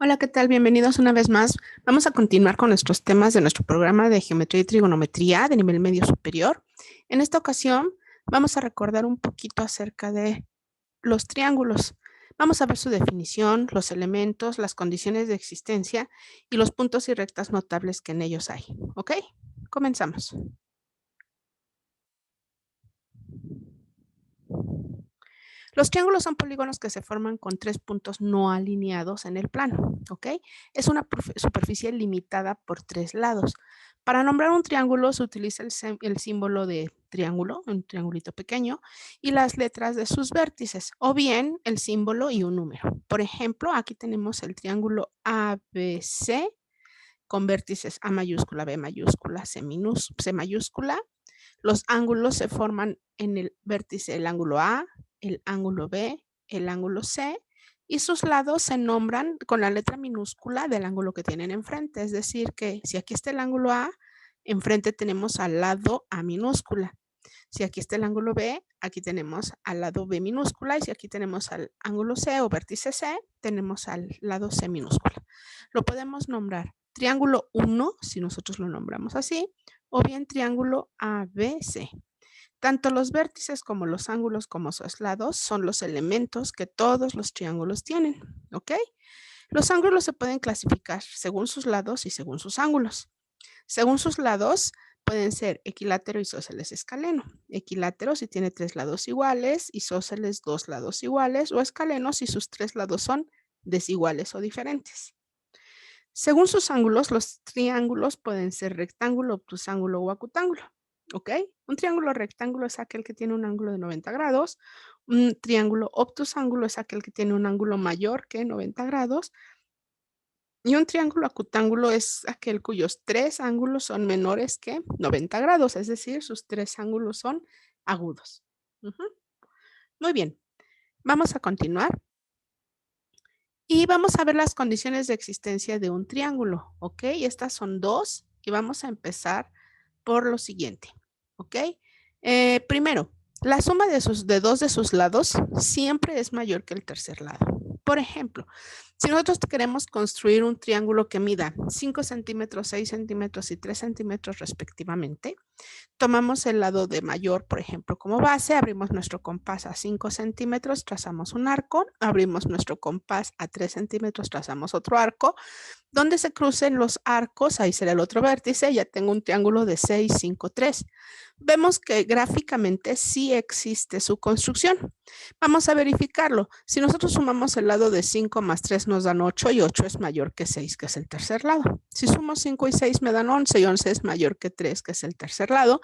Hola, ¿qué tal? Bienvenidos una vez más. Vamos a continuar con nuestros temas de nuestro programa de geometría y trigonometría de nivel medio superior. En esta ocasión vamos a recordar un poquito acerca de los triángulos. Vamos a ver su definición, los elementos, las condiciones de existencia y los puntos y rectas notables que en ellos hay. ¿Ok? Comenzamos. Los triángulos son polígonos que se forman con tres puntos no alineados en el plano, ¿ok? Es una superficie limitada por tres lados. Para nombrar un triángulo se utiliza el símbolo de triángulo, un triangulito pequeño, y las letras de sus vértices, o bien el símbolo y un número. Por ejemplo, aquí tenemos el triángulo ABC con vértices A mayúscula, B mayúscula, C mayúscula. Los ángulos se forman en el vértice el ángulo A, el ángulo B, el ángulo C, y sus lados se nombran con la letra minúscula del ángulo que tienen enfrente. Es decir, que si aquí está el ángulo A, enfrente tenemos al lado A minúscula. Si aquí está el ángulo B, aquí tenemos al lado B minúscula, y si aquí tenemos al ángulo C o vértice C, tenemos al lado C minúscula. Lo podemos nombrar triángulo 1, si nosotros lo nombramos así, o bien triángulo ABC. Tanto los vértices como los ángulos como sus lados son los elementos que todos los triángulos tienen, ¿ok? Los ángulos se pueden clasificar según sus lados y según sus ángulos. Según sus lados, pueden ser equilátero, isósceles, escaleno. Equilátero si tiene tres lados iguales, isósceles dos lados iguales, o escaleno si sus tres lados son desiguales o diferentes. Según sus ángulos, los triángulos pueden ser rectángulo, obtusángulo o acutángulo. ¿Ok? Un triángulo rectángulo es aquel que tiene un ángulo de 90 grados. Un triángulo obtusángulo es aquel que tiene un ángulo mayor que 90 grados. Y un triángulo acutángulo es aquel cuyos tres ángulos son menores que 90 grados, es decir, sus tres ángulos son agudos. Muy bien, vamos a continuar. Y vamos a ver las condiciones de existencia de un triángulo, ¿ok? Estas son dos y vamos a empezar por lo siguiente, ¿ok? Primero, la suma de dos de sus lados siempre es mayor que el tercer lado. Por ejemplo, si nosotros queremos construir un triángulo que mida 5 centímetros, 6 centímetros y 3 centímetros respectivamente, tomamos el lado de mayor, por ejemplo, como base, abrimos nuestro compás a 5 centímetros, trazamos un arco, abrimos nuestro compás a 3 centímetros, trazamos otro arco. Donde se crucen los arcos, ahí será el otro vértice, ya tengo un triángulo de 6, 5, 3. Vemos que gráficamente sí existe su construcción. Vamos a verificarlo. Si nosotros sumamos el lado de 5 más 3 nos dan 8 y 8 es mayor que 6, que es el tercer lado. Si sumo 5 y 6 me dan 11 y 11 es mayor que 3, que es el tercer lado.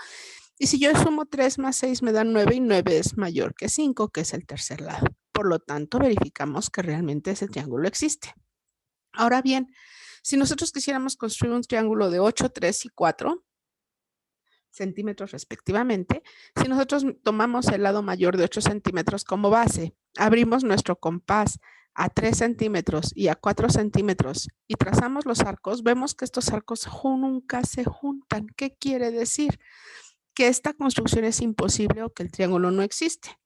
Y si yo sumo 3 más 6 me dan 9 y 9 es mayor que 5, que es el tercer lado. Por lo tanto, verificamos que realmente ese triángulo existe. Ahora bien, si nosotros quisiéramos construir un triángulo de 8, 3 y 4 centímetros respectivamente, si nosotros tomamos el lado mayor de 8 centímetros como base, abrimos nuestro compás a 3 centímetros y a 4 centímetros y trazamos los arcos, vemos que estos arcos nunca se juntan. ¿Qué quiere decir? Que esta construcción es imposible o que el triángulo no existe.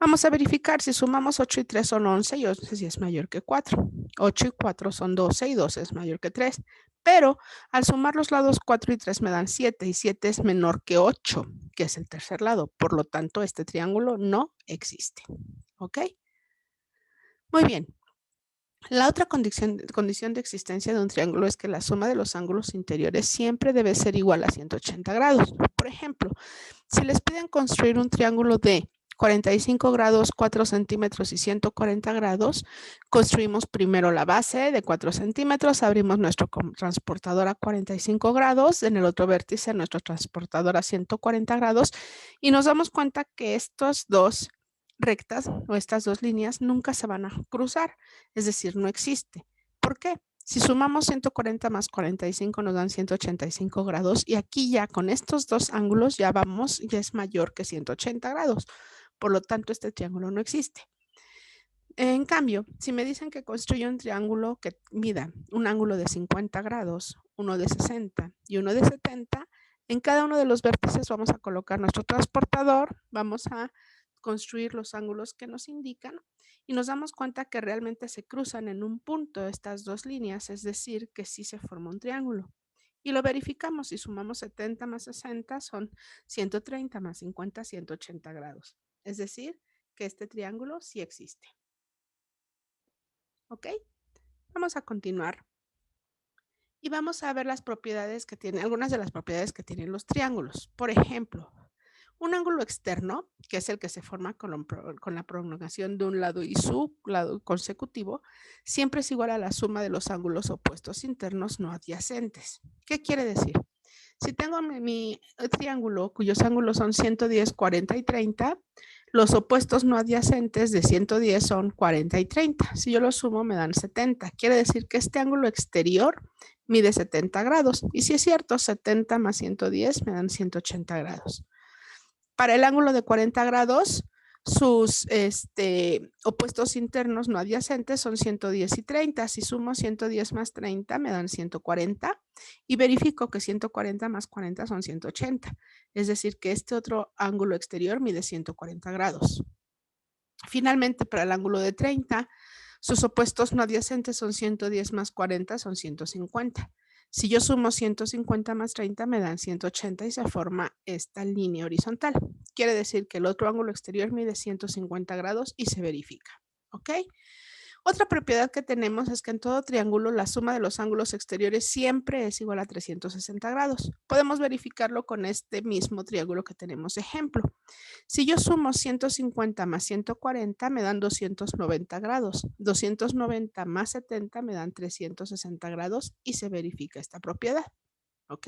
Vamos a verificar si sumamos 8 y 3 son 11 y 11 sí es mayor que 4. 8 y 4 son 12 y 12 es mayor que 3. Pero al sumar los lados 4 y 3 me dan 7 y 7 es menor que 8, que es el tercer lado. Por lo tanto, este triángulo no existe. ¿Ok? Muy bien. La otra condición de existencia de un triángulo es que la suma de los ángulos interiores siempre debe ser igual a 180 grados. Por ejemplo, si les piden construir un triángulo de 45 grados, 4 centímetros y 140 grados, construimos primero la base de 4 centímetros, abrimos nuestro transportador a 45 grados, en el otro vértice nuestro transportador a 140 grados y nos damos cuenta que estos dos rectas o estas dos líneas nunca se van a cruzar, es decir, no existe. ¿Por qué? Si sumamos 140 más 45 nos dan 185 grados y aquí ya con estos dos ángulos ya es mayor que 180 grados. Por lo tanto, este triángulo no existe. En cambio, si me dicen que construyo un triángulo que mida un ángulo de 50 grados, uno de 60 y uno de 70, en cada uno de los vértices vamos a colocar nuestro transportador, vamos a construir los ángulos que nos indican y nos damos cuenta que realmente se cruzan en un punto estas dos líneas, es decir, que sí se forma un triángulo. Y lo verificamos, si sumamos 70 más 60 son 130 más 50, 180 grados. Es decir, que este triángulo sí existe. ¿Ok? Vamos a continuar y vamos a ver las propiedades que tienen, algunas de las propiedades que tienen los triángulos. Por ejemplo, un ángulo externo, que es el que se forma con la prolongación de un lado y su lado consecutivo, siempre es igual a la suma de los ángulos opuestos internos no adyacentes. ¿Qué quiere decir? Si tengo mi triángulo cuyos ángulos son 110, 40 y 30, los opuestos no adyacentes de 110 son 40 y 30. Si yo los sumo me dan 70. Quiere decir que este ángulo exterior mide 70 grados. Y si es cierto, 70 más 110 me dan 180 grados. Para el ángulo de 40 grados, sus opuestos internos no adyacentes son 110 y 30. Si sumo 110 más 30 me dan 140 y verifico que 140 más 40 son 180. Es decir, que este otro ángulo exterior mide 140 grados. Finalmente, para el ángulo de 30, sus opuestos no adyacentes son 110 más 40 son 150. Si yo sumo 150 más 30 me dan 180 y se forma esta línea horizontal. Quiere decir que el otro ángulo exterior mide 150 grados y se verifica. ¿Ok? Otra propiedad que tenemos es que en todo triángulo la suma de los ángulos exteriores siempre es igual a 360 grados. Podemos verificarlo con este mismo triángulo que tenemos ejemplo. Si yo sumo 150 más 140 me dan 290 grados. 290 más 70 me dan 360 grados y se verifica esta propiedad. ¿Ok?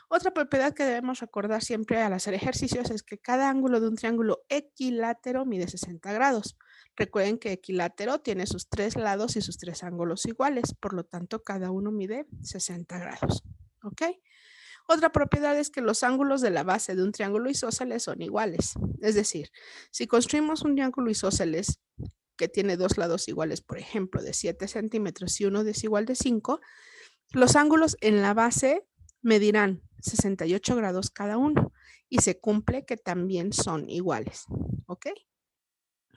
Otra propiedad que debemos recordar siempre al hacer ejercicios es que cada ángulo de un triángulo equilátero mide 60 grados. Recuerden que equilátero tiene sus tres lados y sus tres ángulos iguales, por lo tanto cada uno mide 60 grados. ¿Ok? Otra propiedad es que los ángulos de la base de un triángulo isósceles son iguales. Es decir, si construimos un triángulo isósceles que tiene dos lados iguales, por ejemplo, de 7 centímetros y uno desigual de 5, los ángulos en la base medirán 68 grados cada uno y se cumple que también son iguales. ¿Ok?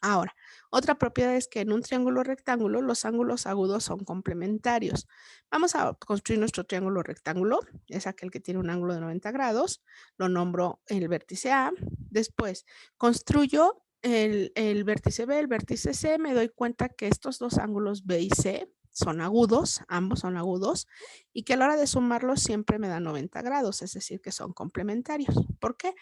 Ahora, otra propiedad es que en un triángulo rectángulo los ángulos agudos son complementarios. Vamos a construir nuestro triángulo rectángulo, es aquel que tiene un ángulo de 90 grados, lo nombro el vértice A, después construyo el vértice B, el vértice C, me doy cuenta que estos dos ángulos B y C son agudos, ambos son agudos, y que a la hora de sumarlos siempre me dan 90 grados, es decir, que son complementarios. ¿Por qué?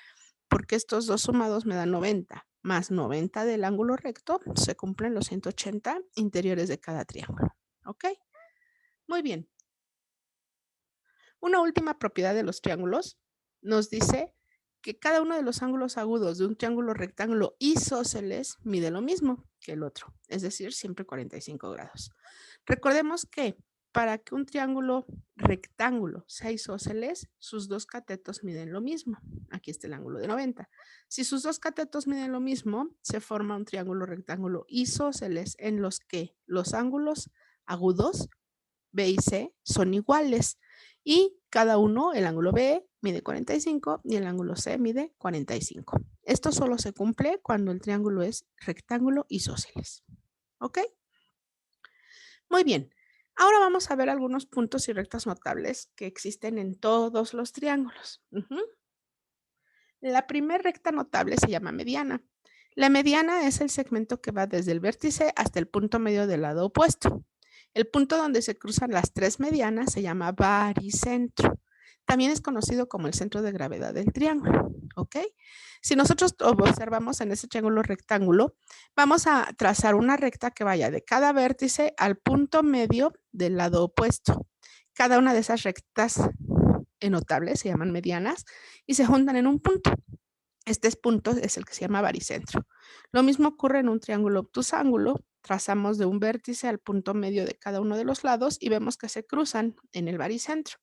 Porque estos dos sumados me dan 90, más 90 del ángulo recto, se cumplen los 180 interiores de cada triángulo. ¿Ok? Muy bien. Una última propiedad de los triángulos nos dice que cada uno de los ángulos agudos de un triángulo rectángulo isósceles mide lo mismo que el otro, es decir, siempre 45 grados. Recordemos que para que un triángulo rectángulo sea isósceles, sus dos catetos miden lo mismo. Aquí está el ángulo de 90. Si sus dos catetos miden lo mismo, se forma un triángulo rectángulo isósceles en los que los ángulos agudos B y C son iguales y cada uno, el ángulo B mide 45 y el ángulo C mide 45. Esto solo se cumple cuando el triángulo es rectángulo isósceles. ¿Ok? Muy bien. Ahora vamos a ver algunos puntos y rectas notables que existen en todos los triángulos. La primera recta notable se llama mediana. La mediana es el segmento que va desde el vértice hasta el punto medio del lado opuesto. El punto donde se cruzan las tres medianas se llama baricentro. También es conocido como el centro de gravedad del triángulo. ¿Ok? Si nosotros observamos en ese triángulo rectángulo, vamos a trazar una recta que vaya de cada vértice al punto medio del lado opuesto. Cada una de esas rectas notables se llaman medianas y se juntan en un punto. Este punto es el que se llama baricentro. Lo mismo ocurre en un triángulo obtusángulo. Trazamos de un vértice al punto medio de cada uno de los lados y vemos que se cruzan en el baricentro.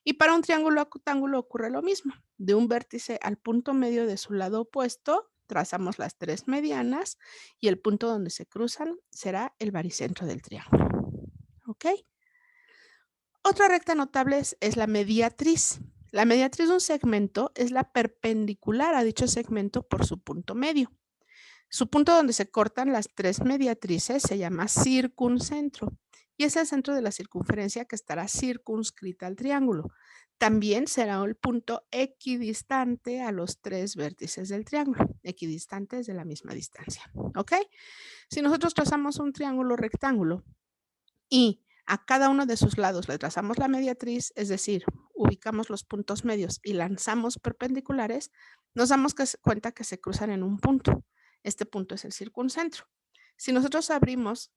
Y para un triángulo acutángulo ocurre lo mismo. De un vértice al punto medio de su lado opuesto, trazamos las tres medianas y el punto donde se cruzan será el baricentro del triángulo. ¿Ok? Otra recta notable es la mediatriz. La mediatriz de un segmento es la perpendicular a dicho segmento por su punto medio. Su punto donde se cortan las tres mediatrices se llama circuncentro y es el centro de la circunferencia que estará circunscrita al triángulo. También será el punto equidistante a los tres vértices del triángulo, equidistantes de la misma distancia. ¿Ok? Si nosotros trazamos un triángulo rectángulo y a cada uno de sus lados le trazamos la mediatriz, es decir, ubicamos los puntos medios y lanzamos perpendiculares, nos damos cuenta que se cruzan en un punto. Este punto es el circuncentro. Si nosotros abrimos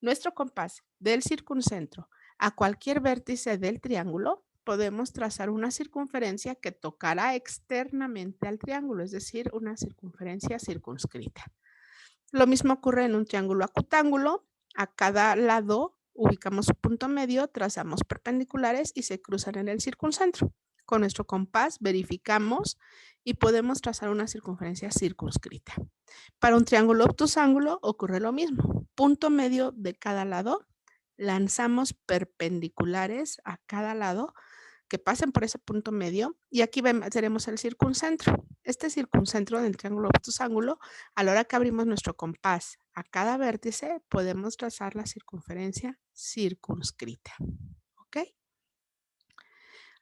nuestro compás del circuncentro a cualquier vértice del triángulo, podemos trazar una circunferencia que tocará externamente al triángulo, es decir, una circunferencia circunscrita. Lo mismo ocurre en un triángulo acutángulo. A cada lado ubicamos su punto medio, trazamos perpendiculares y se cruzan en el circuncentro. Con nuestro compás verificamos y podemos trazar una circunferencia circunscrita. Para un triángulo obtusángulo ocurre lo mismo. Punto medio de cada lado, lanzamos perpendiculares a cada lado que pasen por ese punto medio y aquí tenemos el circuncentro. Este circuncentro del triángulo obtusángulo, a la hora que abrimos nuestro compás a cada vértice, podemos trazar la circunferencia circunscrita. ¿Ok?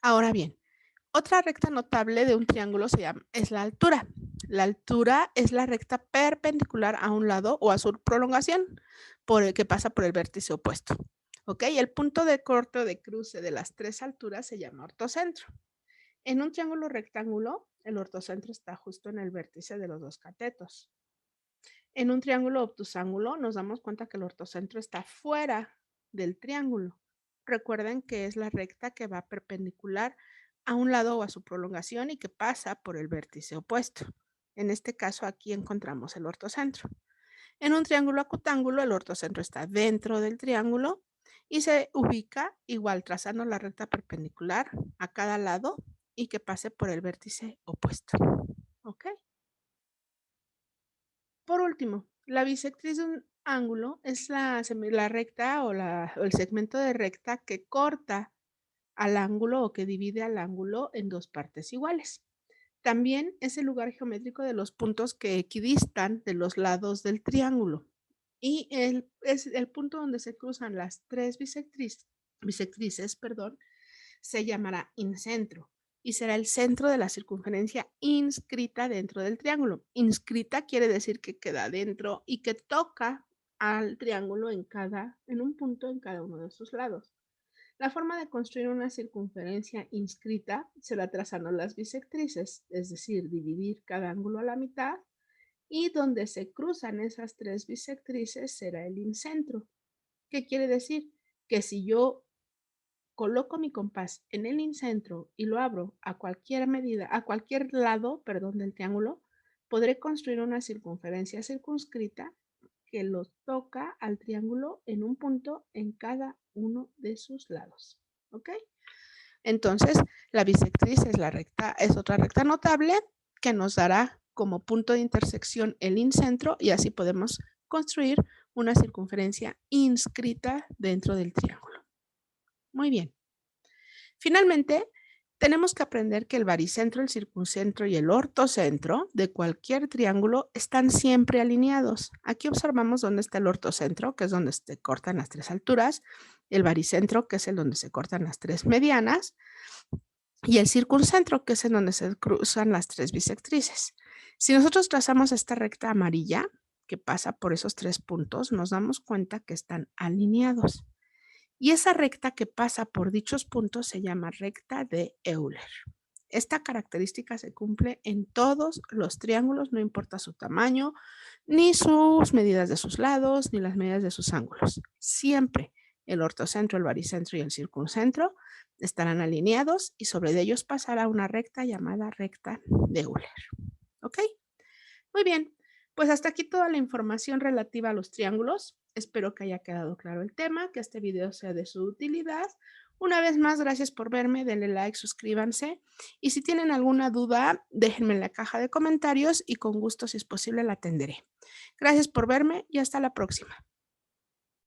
Ahora bien, otra recta notable de un triángulo es la altura. La altura es la recta perpendicular a un lado o a su prolongación por el que pasa por el vértice opuesto. ¿Ok? El punto de corte o de cruce de las tres alturas se llama ortocentro. En un triángulo rectángulo, el ortocentro está justo en el vértice de los dos catetos. En un triángulo obtusángulo nos damos cuenta que el ortocentro está fuera del triángulo. Recuerden que es la recta que va perpendicular a un lado o a su prolongación y que pasa por el vértice opuesto. En este caso aquí encontramos el ortocentro. En un triángulo acutángulo el ortocentro está dentro del triángulo y se ubica igual trazando la recta perpendicular a cada lado y que pase por el vértice opuesto. ¿Ok? Por último, la bisectriz de un ángulo es la recta o el segmento de recta que corta al ángulo o que divide al ángulo en dos partes iguales. También es el lugar geométrico de los puntos que equidistan de los lados del triángulo. Y es el punto donde se cruzan las tres bisectrices, se llamará incentro y será el centro de la circunferencia inscrita dentro del triángulo. Inscrita quiere decir que queda dentro y que toca al triángulo en un punto en cada uno de sus lados. La forma de construir una circunferencia inscrita será trazando las bisectrices, es decir, dividir cada ángulo a la mitad, y donde se cruzan esas tres bisectrices será el incentro. ¿Qué quiere decir? Que si yo coloco mi compás en el incentro y lo abro a cualquier medida, a cualquier lado, del triángulo, podré construir una circunferencia circunscrita que lo toca al triángulo en un punto en cada uno de sus lados. ¿Ok? Entonces, la bisectriz es otra recta notable que nos dará como punto de intersección el incentro y así podemos construir una circunferencia inscrita dentro del triángulo. Muy bien. Finalmente, tenemos que aprender que el baricentro, el circuncentro y el ortocentro de cualquier triángulo están siempre alineados. Aquí observamos dónde está el ortocentro, que es donde se cortan las tres alturas, el baricentro, que es el donde se cortan las tres medianas, y el circuncentro, que es en donde se cruzan las tres bisectrices. Si nosotros trazamos esta recta amarilla que pasa por esos tres puntos, nos damos cuenta que están alineados. Y esa recta que pasa por dichos puntos se llama recta de Euler. Esta característica se cumple en todos los triángulos, no importa su tamaño, ni sus medidas de sus lados, ni las medidas de sus ángulos. Siempre el ortocentro, el baricentro y el circuncentro estarán alineados y sobre ellos pasará una recta llamada recta de Euler. ¿Ok? Muy bien, pues hasta aquí toda la información relativa a los triángulos. Espero que haya quedado claro el tema, que este video sea de su utilidad. Una vez más, gracias por verme, denle like, suscríbanse y si tienen alguna duda, déjenme en la caja de comentarios y con gusto, si es posible, la atenderé. Gracias por verme y hasta la próxima.